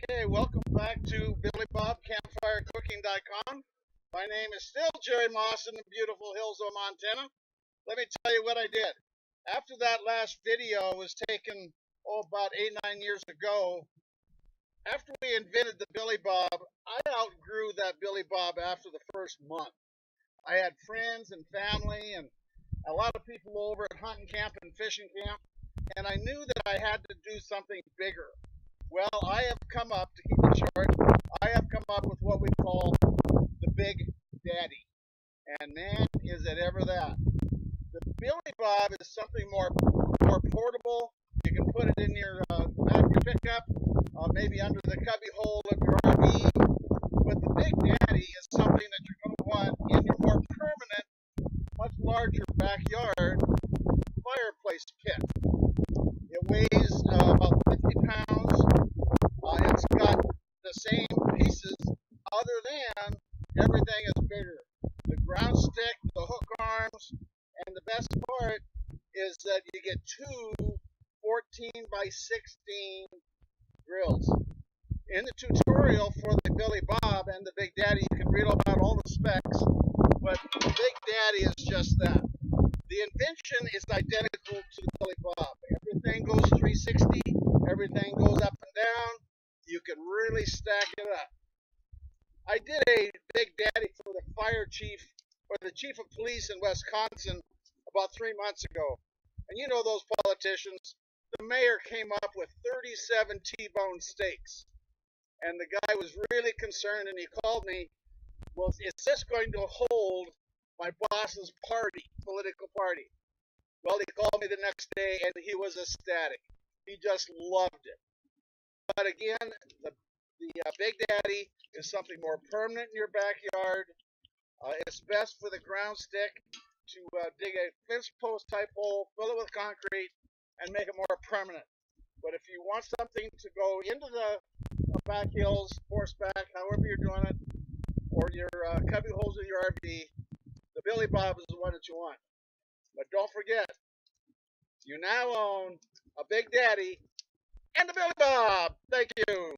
Okay, welcome back to Billy Bob Campfire Cooking.com. My name is still Jerry Moss in the beautiful hills of Montana. Let me tell you what I did. After that last video was taken, about 8-9 years ago, after we invented the Billy Bob, I outgrew that Billy Bob after the first month. I had friends and family and a lot of people over at hunting camp and fishing camp, and I knew that I had to do something bigger. Well, I have come up, to keep it short, I have come up with what we call the Big Daddy. And man, is it ever that. The Billy Bob is something more portable. You can put it in your back of your pickup, maybe under the cubby hole of your RV. But the Big Daddy is something that you're going to want in your more permanent, much larger backyard fireplace pit. It weighs about 50 pounds. It's got the same pieces other than everything is bigger. The ground stick, the hook arms, and the best part is that you get two 14 by 16 grills. In the tutorial for the Billy Bob and the Big Daddy, you can read about all the specs, but the Big Daddy is just that. The invention is identical to the Billy Bob. Everything goes 360, everything goes up and down. You can really stack it up. I did a Big Daddy for the fire chief, or the chief of police in Wisconsin about 3 months ago. And you know those politicians, the mayor came up with 37 T-bone steaks. And the guy was really concerned and he called me, well, is this going to hold my boss's party, political party? Well, he called me the next day and he was ecstatic. He just loved it. But again, the Big Daddy is something more permanent in your backyard. It's best for the ground stick to dig a fence post type hole, fill it with concrete, and make it more permanent. But if you want something to go into the back hills, horseback, however you're doing it, or your cubby holes in your RV, the Billy Bob is the one that you want. But don't forget, you now own a Big Daddy and a Billy Bob. Thank you.